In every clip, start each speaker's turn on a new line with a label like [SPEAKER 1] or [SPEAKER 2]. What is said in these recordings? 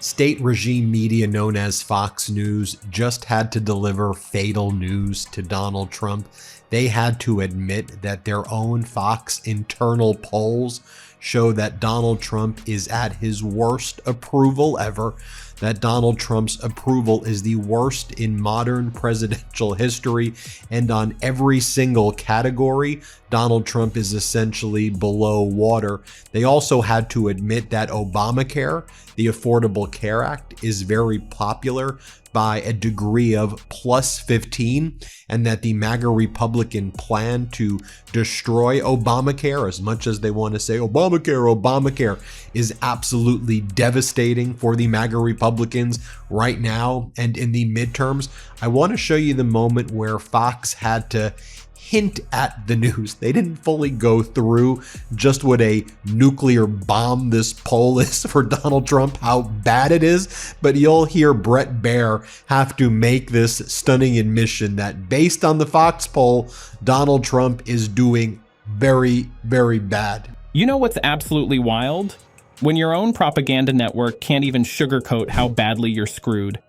[SPEAKER 1] State regime media known as Fox News just had to deliver fatal news to Donald Trump. They had to admit that their own Fox internal polls show that Donald Trump is at his worst approval ever, that Donald Trump's approval is the worst in modern presidential history, and on every single category, Donald Trump is essentially below water. They also had to admit that Obamacare, the Affordable Care Act, is very popular by a degree of plus 15, and that the MAGA Republican plan to destroy Obamacare, as much as they want to say Obamacare, is absolutely devastating for the MAGA Republicans right now and in the midterms. I want to show you the moment where Fox had to hint at the news. They didn't fully go through just what a nuclear bomb this poll is for Donald Trump, how bad it is, but you'll hear Bret Baier have to make this stunning admission that based on the Fox poll, Donald Trump is doing very, very bad.
[SPEAKER 2] You know what's absolutely wild? When your own propaganda network can't even sugarcoat how badly you're screwed.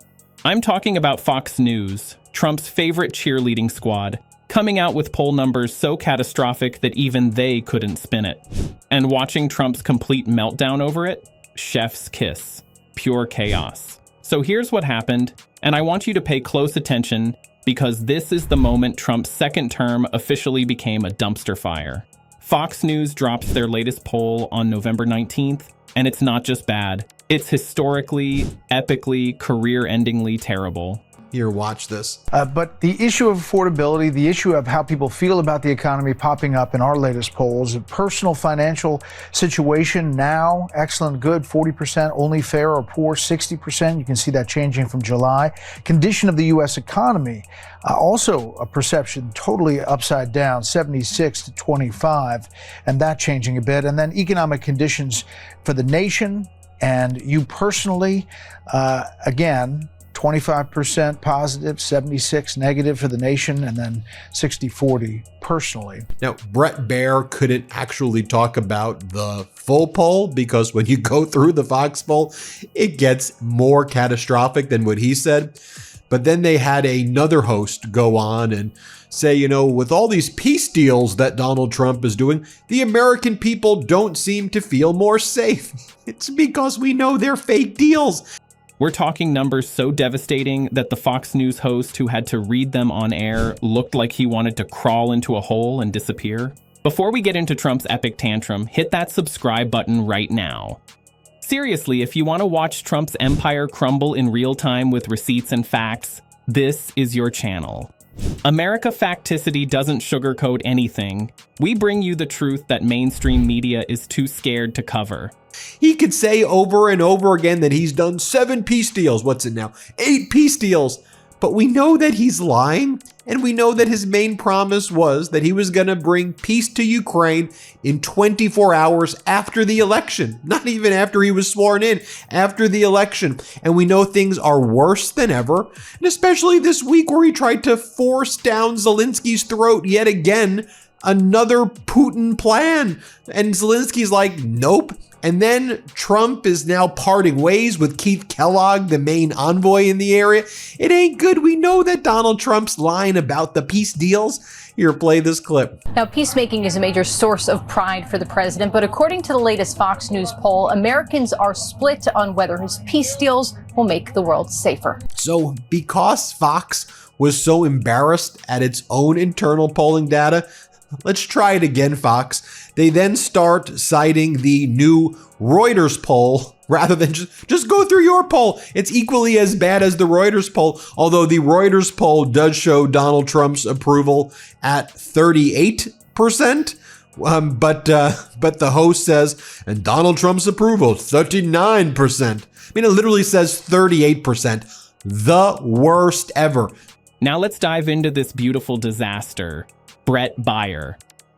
[SPEAKER 2] I'm talking about Fox News, Trump's favorite cheerleading squad, coming out with poll numbers so catastrophic that even they couldn't spin it. And watching Trump's complete meltdown over it? Chef's kiss. Pure chaos. So here's what happened, and I want you to pay close attention because this is the moment Trump's second term officially became a dumpster fire. Fox News drops their latest poll on November 19th, and it's not just bad. It's historically, epically, career-endingly terrible.
[SPEAKER 1] Here, watch this.
[SPEAKER 3] But the issue of affordability, the issue of how people feel about the economy popping up in our latest polls, a personal financial situation now, excellent, good, 40%, only fair or poor, 60%. You can see that changing from July. Condition of the U.S. economy, also a perception totally upside down, 76 to 25, and that changing a bit. And then economic conditions for the nation and you personally, again, 25% positive, 76 negative for the nation, and then 60-40 personally.
[SPEAKER 1] Now, Bret Baier couldn't actually talk about the full poll because when you go through the Fox poll, it gets more catastrophic than what he said. But then they had another host go on and say, you know, with all these peace deals that Donald Trump is doing, the American people don't seem to feel more safe. It's because we know they're fake deals.
[SPEAKER 2] We're talking numbers so devastating that the Fox News host who had to read them on air looked like he wanted to crawl into a hole and disappear. Before we get into Trump's epic tantrum, hit that subscribe button right now. Seriously, if you want to watch Trump's empire crumble in real time with receipts and facts, this is your channel. America Facticity doesn't sugarcoat anything. We bring you the truth that mainstream media is too scared to cover.
[SPEAKER 1] He could say over and over again that he's done 7 peace deals. What's it now? 8 peace deals. But we know that he's lying, and we know that his main promise was that he was going to bring peace to Ukraine in 24 hours after the election. Not even after he was sworn in, after the election. And we know things are worse than ever, and especially this week where he tried to force down Zelensky's throat yet again, another Putin plan. And Zelensky's like, nope. And then Trump is now parting ways with Keith Kellogg, the main envoy in the area. It ain't good. We know that Donald Trump's lying about the peace deals. Here, play this clip.
[SPEAKER 4] Now, peacemaking is a major source of pride for the president, but according to the latest Fox News poll, Americans are split on whether his peace deals will make the world safer.
[SPEAKER 1] So because Fox was so embarrassed at its own internal polling data, let's try it again, Fox. They then start citing the new Reuters poll rather than just go through your poll. It's equally as bad as the Reuters poll, although the Reuters poll does show Donald Trump's approval at 38%. But the host says, and Donald Trump's approval, 39%. I mean, it literally says 38%. The worst ever.
[SPEAKER 2] Now let's dive into this beautiful disaster. Bret Baier.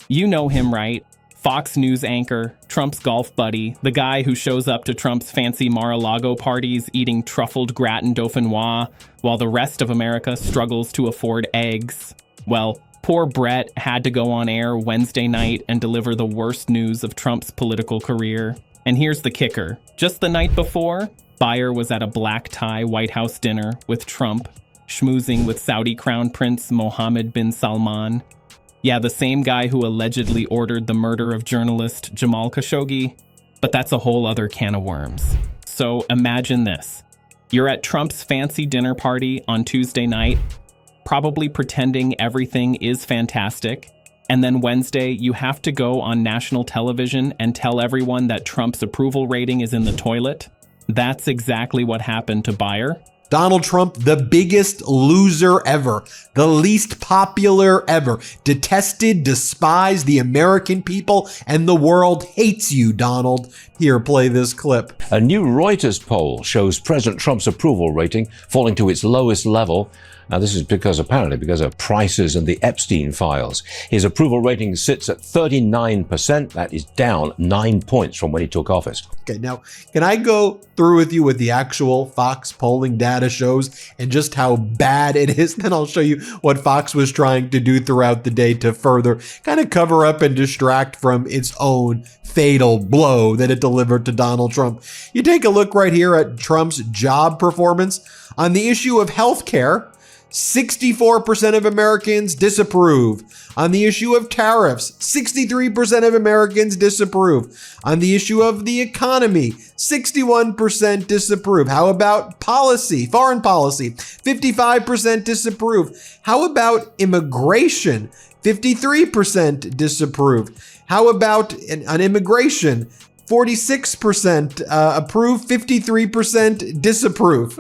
[SPEAKER 2] You know him, right? Fox News anchor, Trump's golf buddy, the guy who shows up to Trump's fancy Mar-a-Lago parties eating truffled gratin dauphinoise while the rest of America struggles to afford eggs. Well, poor Bret had to go on air Wednesday night and deliver the worst news of Trump's political career. And here's the kicker. Just the night before, Bayer was at a black tie White House dinner with Trump, schmoozing with Saudi Crown Prince Mohammed bin Salman. Yeah, the same guy who allegedly ordered the murder of journalist Jamal Khashoggi. But that's a whole other can of worms. So imagine this. You're at Trump's fancy dinner party on Tuesday night, probably pretending everything is fantastic. And then Wednesday, you have to go on national television and tell everyone that Trump's approval rating is in the toilet. That's exactly what happened to Bayer.
[SPEAKER 1] Donald Trump, the biggest loser ever, the least popular ever, detested, despised, the American people and the world hates you, Donald. Here, play this clip.
[SPEAKER 5] A new Reuters poll shows President Trump's approval rating falling to its lowest level. Now, this is apparently because of prices and the Epstein files. His approval rating sits at 39%. That is down 9 points from when he took office.
[SPEAKER 1] Okay, now, can I go through with you what the actual Fox polling data shows and just how bad it is? Then I'll show you what Fox was trying to do throughout the day to further kind of cover up and distract from its own fatal blow that it delivered to Donald Trump. You take a look right here at Trump's job performance on the issue of healthcare. 64% of Americans disapprove. On the issue of tariffs, 63% of Americans disapprove. On the issue of the economy, 61% disapprove. How about policy, foreign policy? 55% disapprove. How about immigration? 53% disapprove. How about on immigration? 46% approve, 53% disapprove.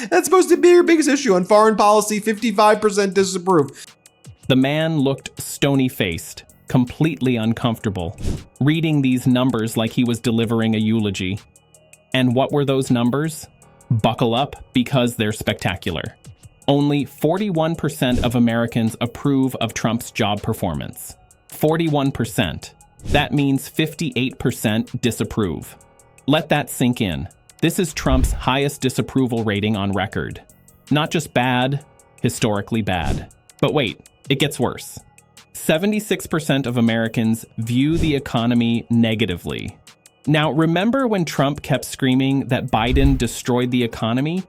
[SPEAKER 1] That's supposed to be your biggest issue. On foreign policy, 55% disapprove.
[SPEAKER 2] The man looked stony-faced, completely uncomfortable, reading these numbers like he was delivering a eulogy. And what were those numbers? Buckle up, because they're spectacular. Only 41% of Americans approve of Trump's job performance. 41%. That means 58% disapprove. Let that sink in. This is Trump's highest disapproval rating on record. Not just bad, historically bad. But wait, it gets worse. 76% of Americans view the economy negatively. Now, remember when Trump kept screaming that Biden destroyed the economy?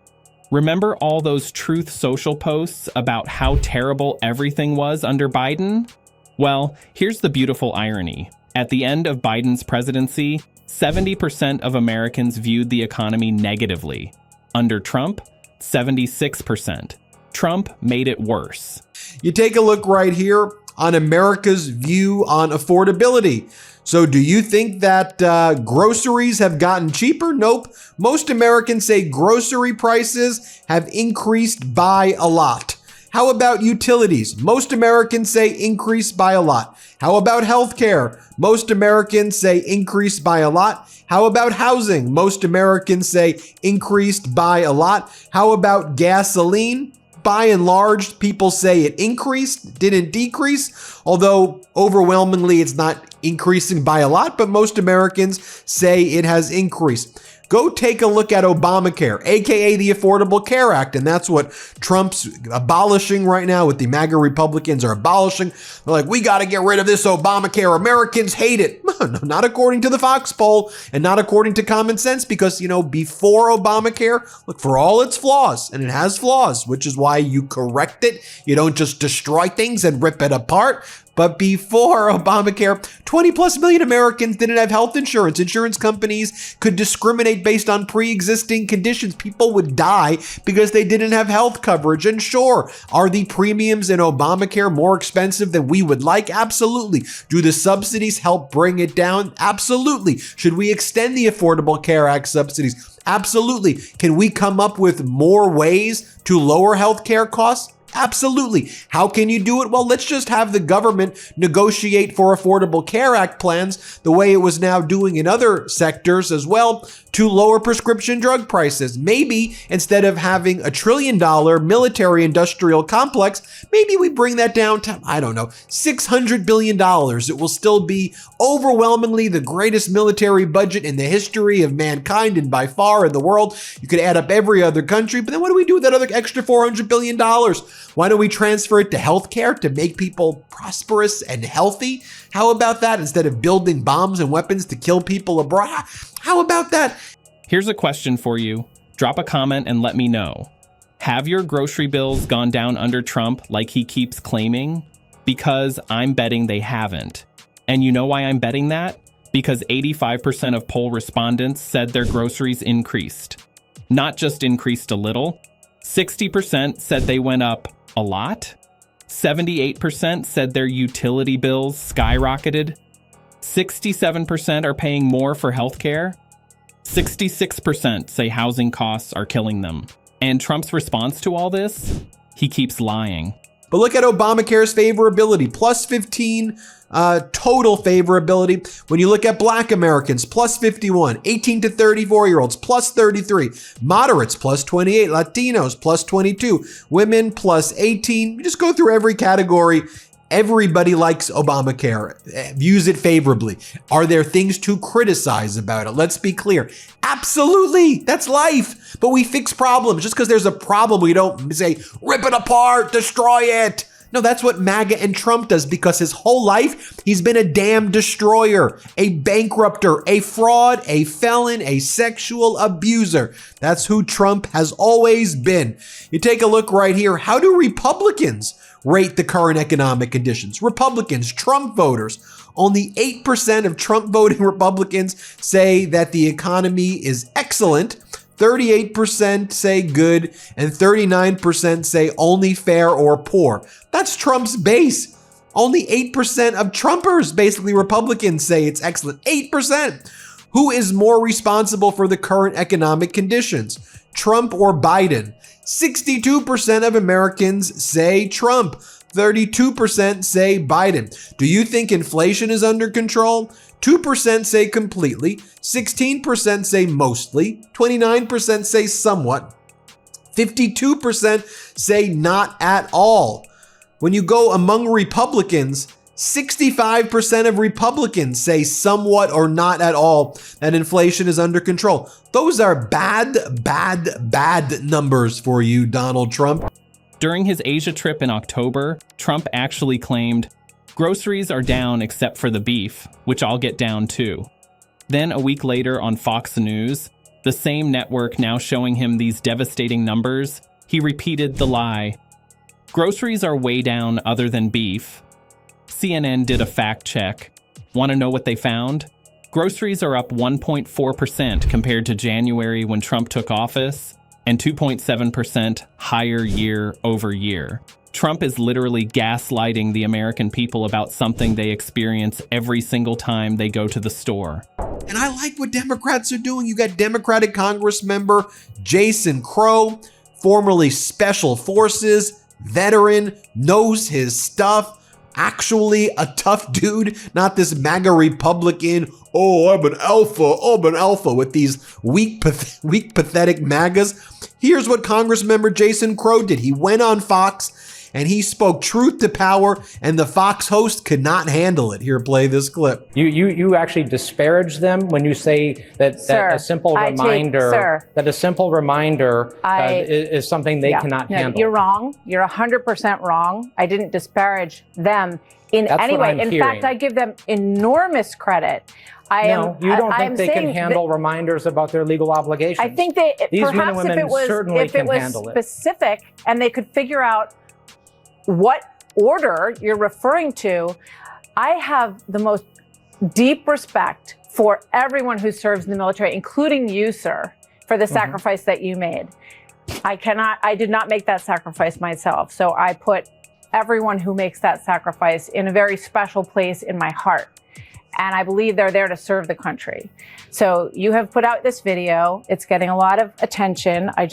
[SPEAKER 2] Remember all those Truth Social posts about how terrible everything was under Biden? Well, here's the beautiful irony. At the end of Biden's presidency, 70% of Americans viewed the economy negatively. Under Trump, 76%. Trump made it worse.
[SPEAKER 1] You take a look right here on America's view on affordability. So do you think that groceries have gotten cheaper? Nope. Most Americans say grocery prices have increased by a lot. How about utilities? Most Americans say increased by a lot. How about healthcare? Most Americans say increased by a lot. How about housing? Most Americans say increased by a lot. How about gasoline? By and large, people say it increased, didn't decrease, although overwhelmingly it's not increasing by a lot, but most Americans say it has increased. Go take a look at Obamacare, aka the Affordable Care Act, and that's what Trump's abolishing right now, what the MAGA Republicans are abolishing. They're like, we got to get rid of this Obamacare. Americans hate it. No, not according to the Fox poll and not according to common sense, because, before Obamacare, look, for all its flaws, and it has flaws, which is why you correct it. You don't just destroy things and rip it apart. But before Obamacare, 20 plus million Americans didn't have health insurance. Insurance companies could discriminate based on pre-existing conditions. People would die because they didn't have health coverage. And sure, are the premiums in Obamacare more expensive than we would like? Absolutely. Do the subsidies help bring it down? Absolutely. Should we extend the Affordable Care Act subsidies? Absolutely. Can we come up with more ways to lower healthcare costs? Absolutely. How can you do it? Well, let's just have the government negotiate for Affordable Care Act plans the way it was now doing in other sectors as well to lower prescription drug prices. Maybe instead of having $1 trillion military industrial complex, maybe we bring that down to, $600 billion. It will still be overwhelmingly the greatest military budget in the history of mankind and by far in the world. You could add up every other country, but then what do we do with that other extra $400 billion? Why don't we transfer it to healthcare to make people prosperous and healthy? How about that instead of building bombs and weapons to kill people abroad? How about that?
[SPEAKER 2] Here's a question for you. Drop a comment and let me know. Have your grocery bills gone down under Trump like he keeps claiming? Because I'm betting they haven't. And you know why I'm betting that? Because 85% of poll respondents said their groceries increased. Not just increased a little. 60% said they went up a lot. 78% said their utility bills skyrocketed. 67% are paying more for healthcare. 66% say housing costs are killing them. And Trump's response to all this? He keeps lying.
[SPEAKER 1] But look at Obamacare's favorability, plus 15 total favorability. When you look at Black Americans, plus 51, 18 to 34-year-olds, plus 33, moderates, plus 28, Latinos, plus 22, women, plus 18. You just go through every category. Everybody likes Obamacare, views it favorably. Are there things to criticize about it? Let's be clear. Absolutely, that's life. But we fix problems. Just because there's a problem, we don't say, rip it apart, destroy it. No, that's what MAGA and Trump does, because his whole life, he's been a damn destroyer, a bankrupter, a fraud, a felon, a sexual abuser. That's who Trump has always been. You take a look right here. How do Republicans rate the current economic conditions? Republicans, Trump voters, only 8% of Trump voting Republicans say that the economy is excellent. 38% say good, and 39% say only fair or poor. That's Trump's base. Only 8% of Trumpers, basically Republicans, say it's excellent. 8%. Who is more responsible for the current economic conditions, Trump or Biden? 62% of Americans say Trump. 32% say Biden. Do you think inflation is under control? 2% say completely. 16% say mostly. 29% say somewhat. 52% say not at all. When you go among Republicans, 65% of Republicans say somewhat or not at all that inflation is under control. Those are bad numbers for you, Donald Trump.
[SPEAKER 2] During his Asia trip in October, Trump actually claimed, groceries are down except for the beef, which I'll get down too. Then a week later on Fox News, the same network now showing him these devastating numbers, he repeated the lie. Groceries are way down other than beef. CNN did a fact check. Want to know what they found? Groceries are up 1.4% compared to January when Trump took office, and 2.7% higher year over year. Trump is literally gaslighting the American people about something they experience every single time they go to the store.
[SPEAKER 1] And I like what Democrats are doing. You got Democratic Congress member Jason Crow, formerly Special Forces, veteran, knows his stuff. Actually a tough dude, not this MAGA Republican, oh, I'm an alpha with these weak, pathetic MAGAs. Here's what Congressmember Jason Crow did. He went on Fox and he spoke truth to power, and the Fox host could not handle it. Here, play this clip.
[SPEAKER 6] You actually disparage them when you say that a simple reminder is something they cannot handle.
[SPEAKER 7] You're wrong. You're 100% wrong. I didn't disparage them in any way. In fact, I give them enormous credit.
[SPEAKER 6] You don't think they can handle reminders about their legal obligations?
[SPEAKER 7] I think
[SPEAKER 6] these men and women certainly can handle it.
[SPEAKER 7] If it was specific and they could figure out what order you're referring to, I have the most deep respect for everyone who serves in the military, including you, sir, for the sacrifice that you made. I did not make that sacrifice myself. So I put everyone who makes that sacrifice in a very special place in my heart. And I believe they're there to serve the country. So you have put out this video. It's getting a lot of attention. I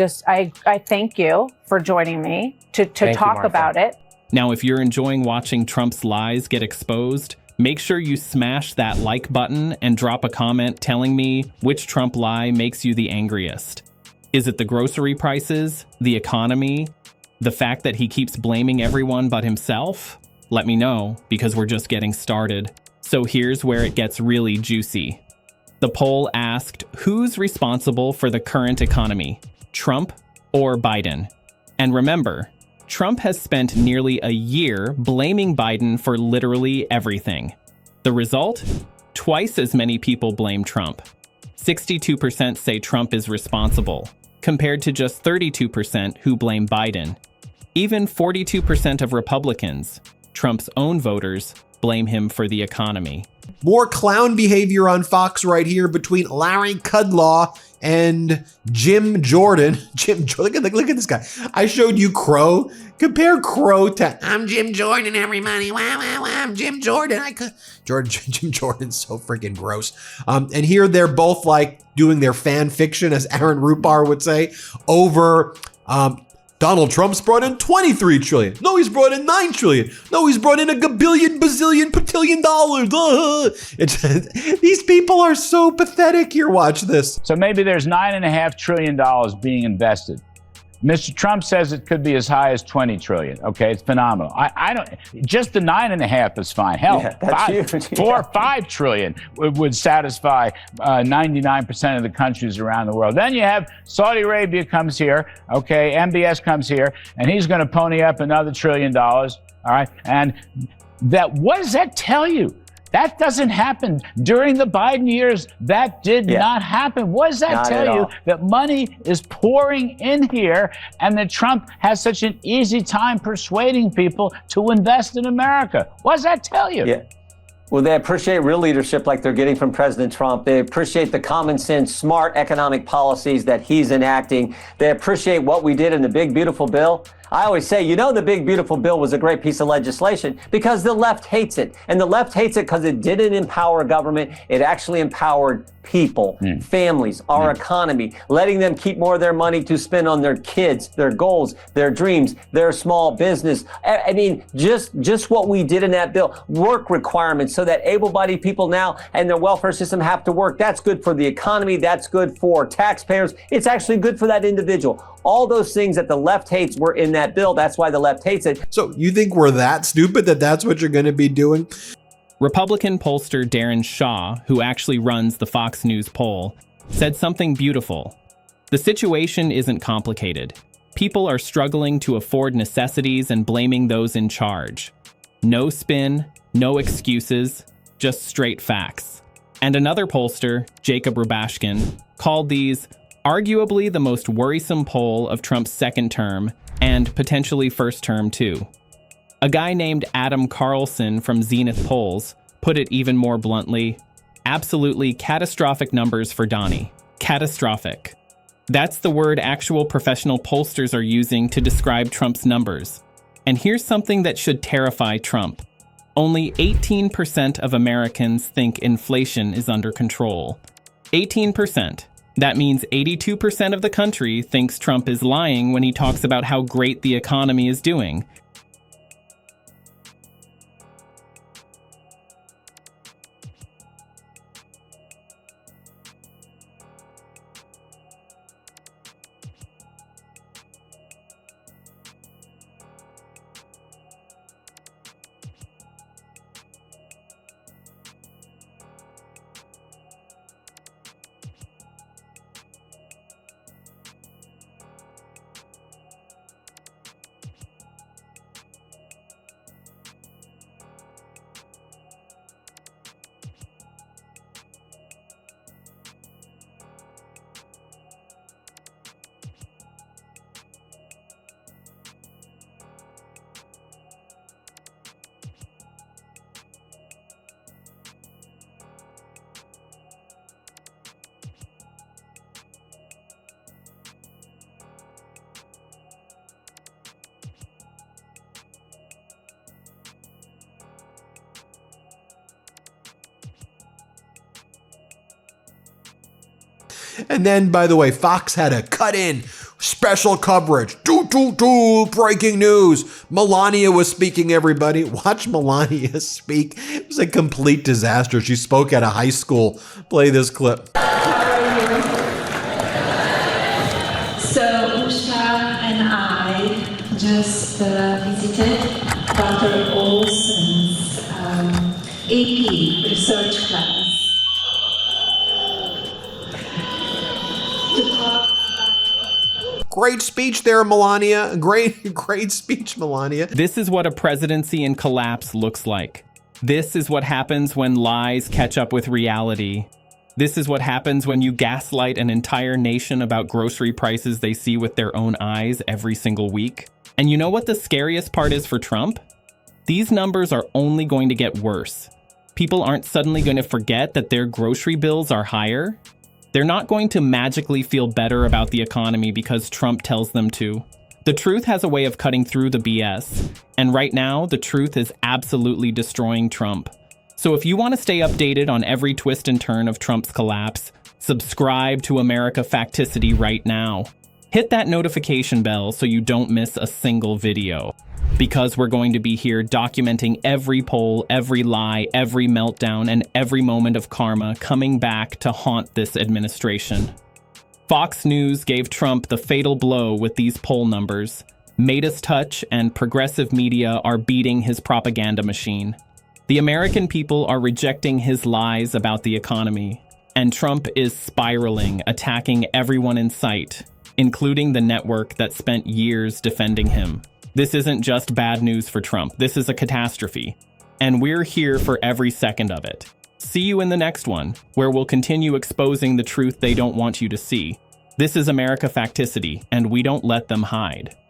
[SPEAKER 7] thank you for joining me to talk about it.
[SPEAKER 2] Now, if you're enjoying watching Trump's lies get exposed, make sure you smash that like button and drop a comment telling me which Trump lie makes you the angriest. Is it the grocery prices, the economy, the fact that he keeps blaming everyone but himself? Let me know, because we're just getting started. So here's where it gets really juicy. The poll asked, who's responsible for the current economy, Trump or Biden? And remember, Trump has spent nearly a year blaming Biden for literally everything. The result? Twice as many people blame Trump. 62% say Trump is responsible, compared to just 32% who blame Biden. Even 42% of Republicans, Trump's own voters, blame him for the economy.
[SPEAKER 1] More clown behavior on Fox right here between Larry Kudlow and Jim Jordan. Look at this guy. I showed you Crow. Compare Crow to I'm Jim Jordan, everybody. Wow, wow, wow. I'm Jim Jordan. Jim Jordan's so freaking gross. And here they're both like doing their fan fiction, as Aaron Rupar would say, over Donald Trump's brought in $23 trillion. No, he's brought in $9 trillion. No, he's brought in a gabillion, bazillion, patillion dollars. These people are so pathetic here. Watch this.
[SPEAKER 8] So maybe there's $9.5 trillion being invested. Mr. Trump says it could be as high as 20 trillion. Okay, it's phenomenal. I don't. Just the 9.5 is fine. Hell,
[SPEAKER 9] that's huge.
[SPEAKER 8] 4 or 5 trillion would satisfy 99% of the countries around the world. Then you have Saudi Arabia comes here. Okay, MBS comes here, and he's going to pony up another $1 trillion. All right, and what does that tell you? That doesn't happen. During the Biden years, that did not happen. What does that tell you? That money is pouring in here and that Trump has such an easy time persuading people to invest in America? What does that tell you?
[SPEAKER 9] Yeah. Well, they appreciate real leadership like they're getting from President Trump. They appreciate the common sense, smart economic policies that he's enacting. They appreciate what we did in the big, beautiful bill. I always say, the big, beautiful bill was a great piece of legislation because the left hates it. And the left hates it because it didn't empower government. It actually empowered people, families, our economy, letting them keep more of their money to spend on their kids, their goals, their dreams, their small business. I mean, just what we did in that bill, work requirements so that able-bodied people now and their welfare system have to work. That's good for the economy. That's good for taxpayers. It's actually good for that individual. All those things that the left hates were in that bill. That's why the left hates it.
[SPEAKER 1] So you think we're that stupid that that's what you're going to be doing?
[SPEAKER 2] Republican pollster Darren Shaw, who actually runs the Fox News poll, said something beautiful. The situation isn't complicated. People are struggling to afford necessities and blaming those in charge. No spin, no excuses, just straight facts. And another pollster, Jacob Rubashkin, called these arguably the most worrisome poll of Trump's second term and potentially first term too. A guy named Adam Carlson from Zenith Polls put it even more bluntly, absolutely catastrophic numbers for Donnie. Catastrophic. That's the word actual professional pollsters are using to describe Trump's numbers. And here's something that should terrify Trump. Only 18% of Americans think inflation is under control. 18%. That means 82% of the country thinks Trump is lying when he talks about how great the economy is doing.
[SPEAKER 1] And then, by the way, Fox had a cut-in special coverage. Breaking news. Melania was speaking, everybody. Watch Melania speak. It was a complete disaster. She spoke at a high school. Play this clip.
[SPEAKER 10] So Usha and I just visited Dr. Olson's AP research class.
[SPEAKER 1] Great speech there, Melania. Great speech, Melania.
[SPEAKER 2] This is what a presidency in collapse looks like. This is what happens when lies catch up with reality. This is what happens when you gaslight an entire nation about grocery prices they see with their own eyes every single week. And you know what the scariest part is for Trump? These numbers are only going to get worse. People aren't suddenly going to forget that their grocery bills are higher. They're not going to magically feel better about the economy because Trump tells them to. The truth has a way of cutting through the BS, and right now, the truth is absolutely destroying Trump. So if you want to stay updated on every twist and turn of Trump's collapse, subscribe to America Facticity right now. Hit that notification bell so you don't miss a single video. Because we're going to be here documenting every poll, every lie, every meltdown, and every moment of karma coming back to haunt this administration. Fox News gave Trump the fatal blow with these poll numbers. Midas Touch and progressive media are beating his propaganda machine. The American people are rejecting his lies about the economy. And Trump is spiraling, attacking everyone in sight, including the network that spent years defending him. This isn't just bad news for Trump. This is a catastrophe. And we're here for every second of it. See you in the next one, where we'll continue exposing the truth they don't want you to see. This is America Facticity, and we don't let them hide.